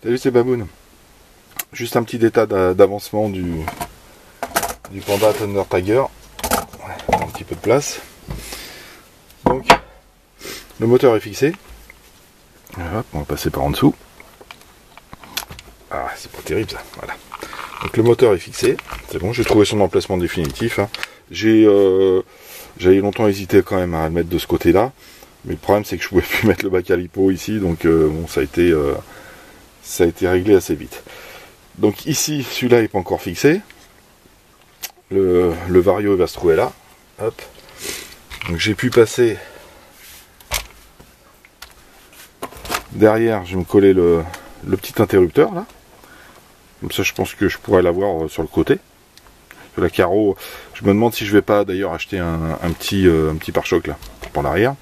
Salut, c'est Baboon. Juste un petit état d'avancement du Panda Thunder Tiger. Ouais, un petit peu de place. Donc, le moteur est fixé. Hop, on va passer par en dessous. Ah, c'est pas terrible ça. Voilà. Donc le moteur est fixé. C'est bon, j'ai trouvé son emplacement définitif. Hein. J'avais longtemps hésité quand même à le mettre de ce côté-là. Mais le problème, c'est que je pouvais plus mettre le bac à lipo ici. Donc bon, ça a été réglé assez vite. Donc ici, celui-là n'est pas encore fixé. Le Vario va se trouver là. Hop. Donc j'ai pu passer derrière, je vais me coller le petit interrupteur là. Comme ça, je pense que je pourrais l'avoir sur le côté. La carreau, je me demande si je vais pas d'ailleurs acheter un petit pare-choc là pour l'arrière.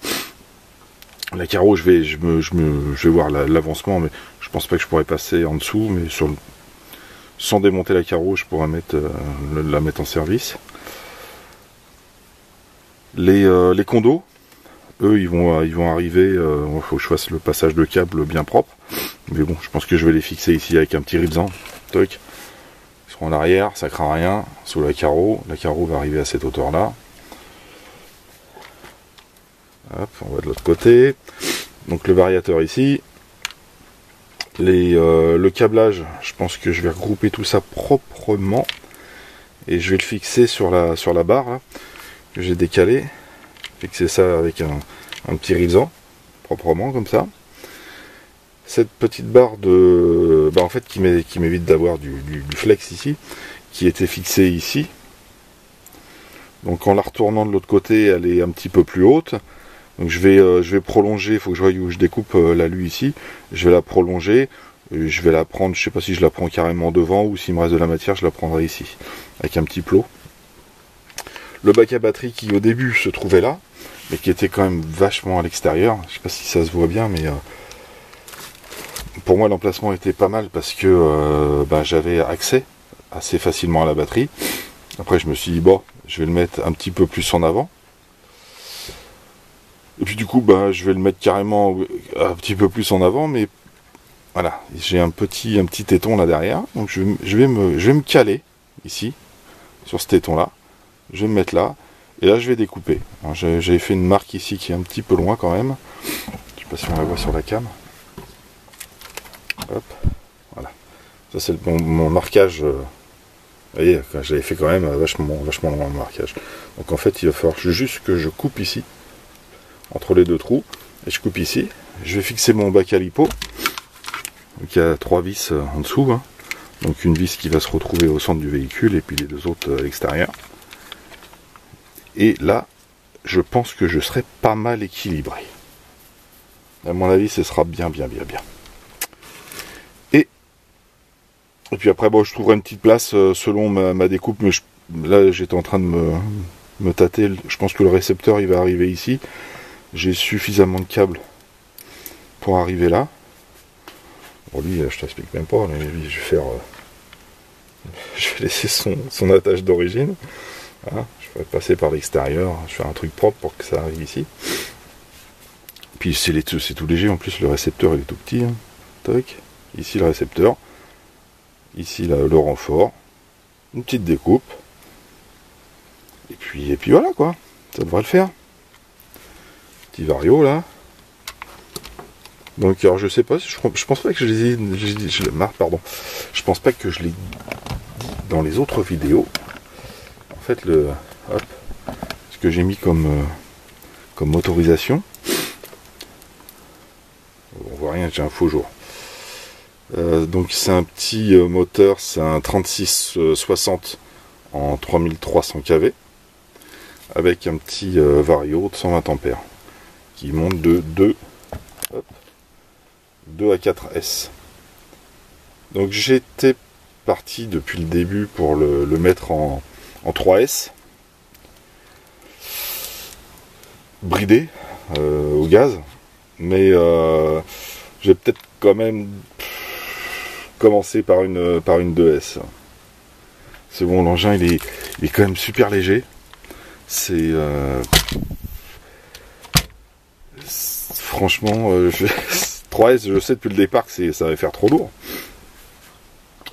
La carreau, je vais voir l'avancement, mais je pense pas que je pourrais passer en dessous, mais sans démonter la carreau, je pourrais la mettre en service. Les condos, eux, ils vont arriver. Il faut que je fasse le passage de câble bien propre. Mais bon, je pense que je vais les fixer ici avec un petit rilsan. Toc. Ils seront en arrière, ça craint rien. Sous la carreau. La carreau va arriver à cette hauteur-là. Hop, on va de l'autre côté. Donc le variateur ici. Le câblage, je pense que je vais regrouper tout ça proprement. Et je vais le fixer sur la barre là, que j'ai décalé. Fixer ça avec un petit rilsan. Proprement comme ça. Cette petite barre en fait qui m'évite d'avoir du flex ici, qui était fixée ici. Donc en la retournant de l'autre côté, elle est un petit peu plus haute. Donc je vais prolonger, il faut que je voie où je découpe l'alu ici. Je vais la prolonger, je vais la prendre, je sais pas si je la prends carrément devant ou s'il me reste de la matière, je la prendrai ici, avec un petit plot. Le bac à batterie qui au début se trouvait là, mais qui était quand même vachement à l'extérieur. Je sais pas si ça se voit bien, mais pour moi l'emplacement était pas mal parce que j'avais accès assez facilement à la batterie. Après je me suis dit bon, je vais le mettre un petit peu plus en avant. Et puis du coup je vais le mettre carrément un petit peu plus en avant, mais voilà, j'ai un petit téton là derrière. Donc je vais me caler ici, sur ce téton là. Je vais me mettre là. Et là je vais découper. J'avais fait une marque ici qui est un petit peu loin quand même. Je sais pas si on la voit sur la cam. Hop, voilà. Ça c'est mon marquage. Vous voyez, j'avais fait quand même vachement loin le marquage. Donc en fait il va falloir juste que je coupe ici, entre les deux trous, et je coupe ici. Je vais fixer mon bac à lipo. Donc il y a 3 vis en dessous. Hein. Donc une vis qui va se retrouver au centre du véhicule et puis les 2 autres à l'extérieur. Et là, je pense que je serai pas mal équilibré. À mon avis, ce sera bien. Et puis après, bon, je trouverai une petite place selon ma découpe. Mais là, j'étais en train de me tâter. Je pense que le récepteur, il va arriver ici. J'ai suffisamment de câbles pour arriver là. Bon, lui, je t'explique même pas. Mais lui, je vais faire... je vais laisser son attache d'origine. Voilà. Je vais passer par l'extérieur. Je vais faire un truc propre pour que ça arrive ici. Puis c'est tout léger. En plus, le récepteur, il est tout petit. Hein. Toc. Ici, le récepteur. Ici le renfort, une petite découpe, et puis voilà quoi, ça devrait le faire. Petit Vario là. Donc alors je sais pas, je pense pas que je pense pas que je l'ai dit dans les autres vidéos. En fait ce que j'ai mis comme motorisation, on voit rien, j'ai un faux jour. Donc c'est un petit moteur, c'est un 3660 en 3300 kV avec un petit Vario de 120 ampères qui monte de 2 à 4S. Donc j'étais parti depuis le début pour le mettre en 3S bridé au gaz, mais j'ai peut-être quand même commencer par une 2S. C'est bon, l'engin il est quand même super léger. C'est franchement 3S, je sais depuis le départ que ça va faire trop lourd.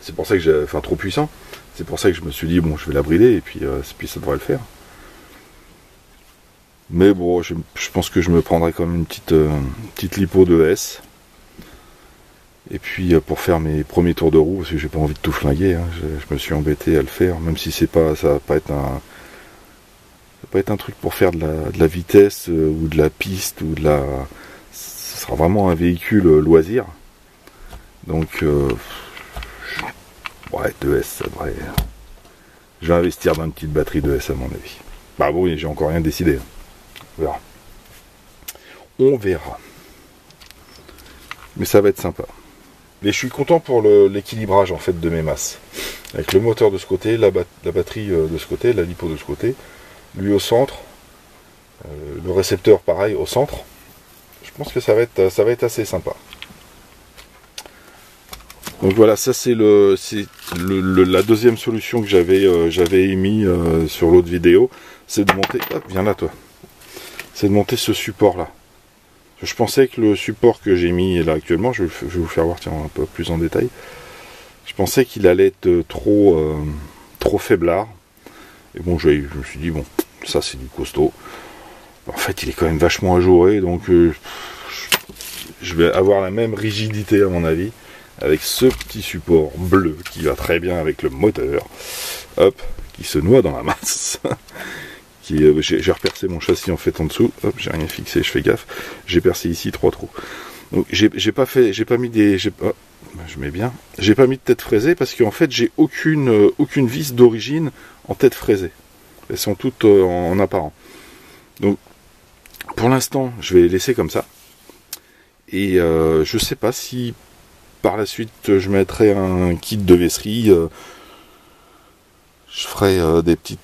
c'est pour ça que j'ai, enfin trop puissant. C'est pour ça que je me suis dit bon, je vais la brider et puis ça devrait le faire. Mais bon, je pense que je me prendrai quand même une petite lipo de S. Et puis pour faire mes premiers tours de roue, parce que j'ai pas envie de tout flinguer, hein, je me suis embêté à le faire, même si c'est pas, ça va pas être un truc pour faire de la vitesse ou de la piste ou ce sera vraiment un véhicule loisir. Donc ouais, 2S, ça devrait. Je vais investir dans une petite batterie 2S à mon avis. Bah bon, j'ai encore rien décidé. Hein. On verra. On verra. Mais ça va être sympa. Mais je suis content pour l'équilibrage en fait de mes masses. Avec le moteur de ce côté, la batterie de ce côté, la lipo de ce côté, lui au centre, le récepteur pareil au centre. Je pense que ça va être assez sympa. Donc voilà, ça c'est la deuxième solution que j'avais émis sur l'autre vidéo, c'est de monter. Hop, viens là toi. C'est de monter ce support là. Je pensais que le support que j'ai mis là actuellement, je vais vous faire voir tiens, un peu plus en détail. Je pensais qu'il allait être trop faiblard. Et bon, je me suis dit, bon, ça c'est du costaud. En fait, il est quand même vachement ajouré, donc je vais avoir la même rigidité à mon avis, avec ce petit support bleu qui va très bien avec le moteur. Hop, qui se noie dans la masse. J'ai repercé mon châssis en fait en dessous, hop, j'ai rien fixé, je fais gaffe, j'ai percé ici 3 trous. Donc j'ai pas mis de tête fraisée parce qu'en fait j'ai aucune vis d'origine en tête fraisée. Elles sont toutes en apparent. Donc pour l'instant je vais les laisser comme ça. Et je sais pas si par la suite je mettrai un kit de vaisserie, je ferai des petits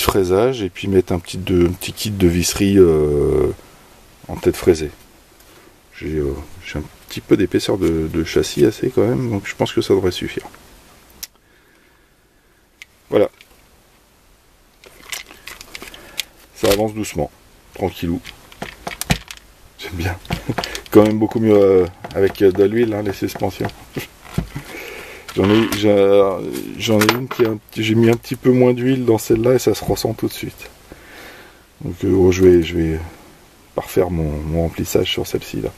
fraisages et puis mettre un petit kit de visserie en tête fraisée. J'ai un petit peu d'épaisseur de châssis assez quand même, donc je pense que ça devrait suffire. Voilà. Ça avance doucement, tranquillou. J'aime bien. Quand même beaucoup mieux avec de l'huile, hein, les suspensions. J'en ai une j'ai mis un petit peu moins d'huile dans celle-là et ça se ressent tout de suite. Donc je vais parfaire mon remplissage sur celle-ci là.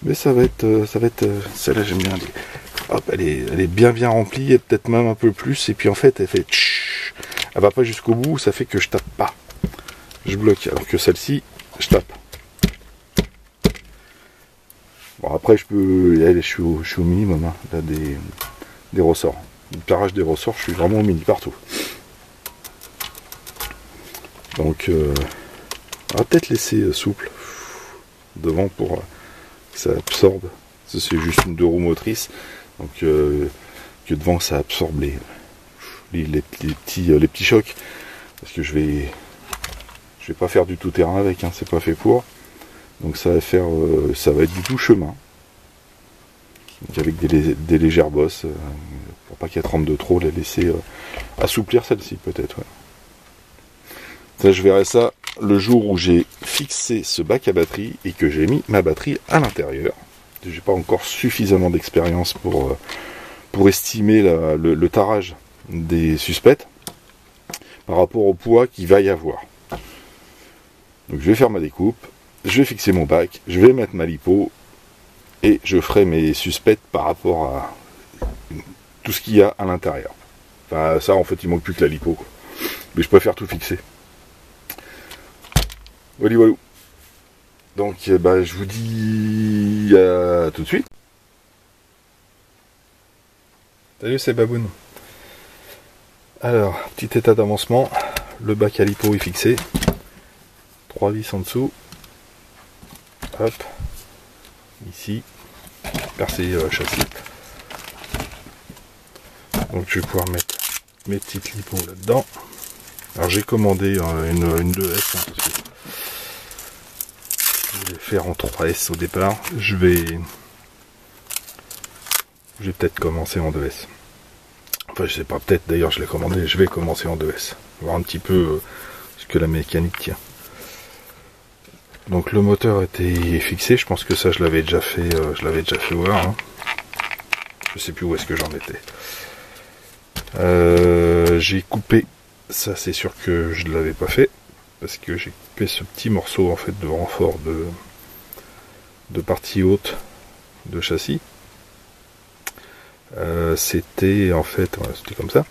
Mais ça va être celle-là j'aime bien. Hop, elle est bien remplie et peut-être même un peu plus. Et puis en fait elle fait tch, elle va pas jusqu'au bout, ça fait que je tape pas. Je bloque. Alors que celle-ci, je tape. Bon après je suis au minimum hein, là des ressorts. Le parage des ressorts, je suis vraiment au mini partout. Donc on va peut-être laisser souple devant pour que ça absorbe. C'est juste une 2 roues motrices. Donc que devant ça absorbe les petits chocs. Parce que je vais pas faire du tout terrain avec, hein, c'est pas fait pour. Donc ça va être du tout chemin. Donc avec des légères bosses, pour pas qu'elle trempe de trop, la laisser assouplir celle-ci peut-être. Ouais. Ça, je verrai ça le jour où j'ai fixé ce bac à batterie et que j'ai mis ma batterie à l'intérieur. J'ai pas encore suffisamment d'expérience pour estimer le tarage des suspects par rapport au poids qu'il va y avoir. Donc je vais faire ma découpe, je vais fixer mon bac, je vais mettre ma lipo et je ferai mes suspects par rapport à tout ce qu'il y a à l'intérieur. Enfin ça en fait il manque plus que la lipo quoi. Mais je préfère tout fixer. Voilà. Donc je vous dis à tout de suite. Salut, c'est Baboun. Alors, petit état d'avancement. Le bac à lipo est fixé. 3 vis en dessous. Hop. Ici. Percé châssis. Donc je vais pouvoir mettre mes petites lipos là-dedans. Alors j'ai commandé une 2S. Hein, parce que je voulais faire en 3S au départ. Je vais peut-être commencer en 2S. Enfin je sais pas, peut-être d'ailleurs je l'ai commandé, je vais commencer en 2S. Voir un petit peu ce que la mécanique tient. Donc le moteur était fixé, je pense que ça je l'avais déjà fait voir. Hein. Je sais plus où est-ce que j'en étais. J'ai coupé, ça c'est sûr que je ne l'avais pas fait, parce que j'ai coupé ce petit morceau en fait de renfort de partie haute de châssis. C'était en fait, c'était comme ça.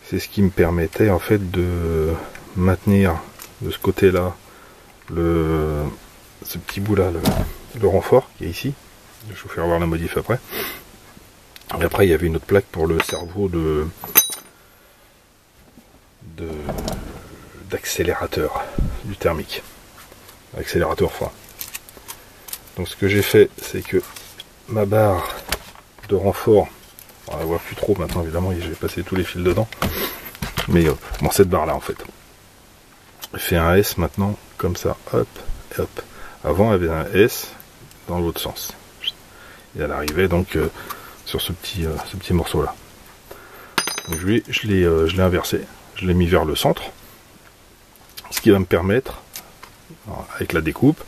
C'est ce qui me permettait en fait de maintenir de ce côté-là ce petit bout là, le renfort qui est ici. Je vais vous faire voir la modif après. Et après il y avait une autre plaque pour le cerveau d'accélérateur du thermique. Accélérateur frein. Donc ce que j'ai fait, c'est que ma barre de renfort, on la voit plus trop maintenant évidemment, je vais passer tous les fils dedans. Mais bon, cette barre là en fait, elle fait un S maintenant, comme ça, hop, et hop. Avant elle avait un S dans l'autre sens. Et elle arrivait donc sur ce petit morceau là. Donc je l'ai inversé, je l'ai mis vers le centre. Ce qui va me permettre, avec la découpe,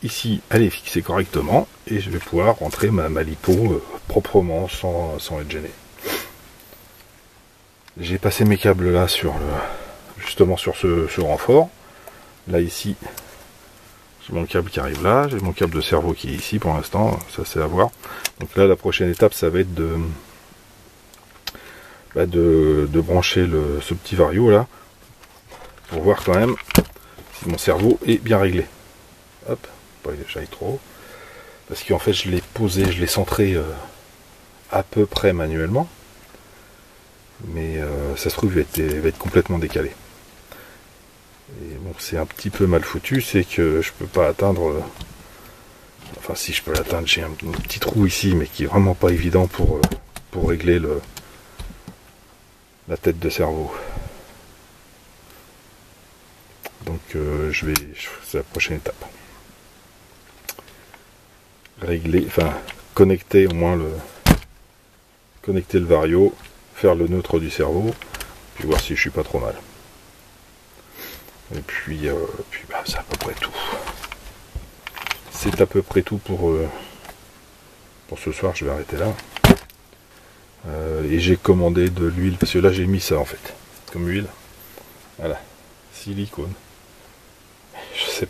ici elle est fixée correctement et je vais pouvoir rentrer ma lipo proprement sans être gêné. J'ai passé mes câbles là justement sur ce renfort. Là ici, j'ai mon câble qui arrive là, j'ai mon câble de cerveau qui est ici pour l'instant, ça c'est à voir. Donc là la prochaine étape ça va être de brancher ce petit vario là pour voir quand même si mon cerveau est bien réglé. Hop, pas que j'aille trop haut. Parce qu'en fait je l'ai posé, je l'ai centré à peu près manuellement. Mais ça se trouve il va être complètement décalé. Et bon, c'est un petit peu mal foutu, c'est que je peux pas atteindre. Enfin si je peux l'atteindre, j'ai un petit trou ici, mais qui est vraiment pas évident pour régler la tête de cerveau. Donc c'est la prochaine étape. Régler, enfin connecter au moins connecter le vario, faire le neutre du cerveau, puis voir si je suis pas trop mal. Et puis c'est à peu près tout. C'est à peu près tout pour ce soir, je vais arrêter là. Et j'ai commandé de l'huile, parce que là j'ai mis ça en fait, comme huile. Voilà, silicone. Je sais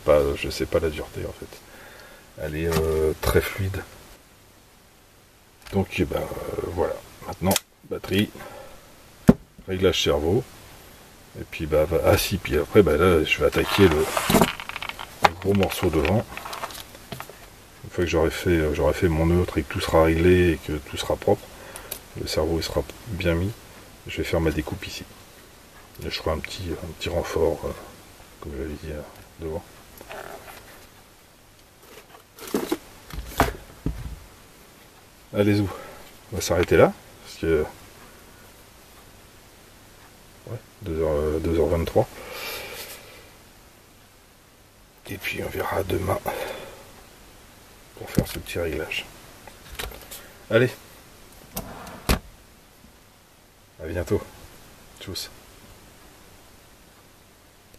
pas la dureté en fait. Elle est très fluide. Donc voilà. Maintenant, batterie, réglage cerveau. Et puis puis après là je vais attaquer le gros morceau devant. Une fois que j'aurai fait mon neutre et que tout sera réglé et que tout sera propre, le cerveau il sera bien mis, je vais faire ma découpe ici. Et je ferai un petit renfort, comme je l'avais dit devant. Allez où on va s'arrêter là, parce que 2h23. Et puis on verra demain pour faire ce petit réglage. Allez, à bientôt. Tchuss.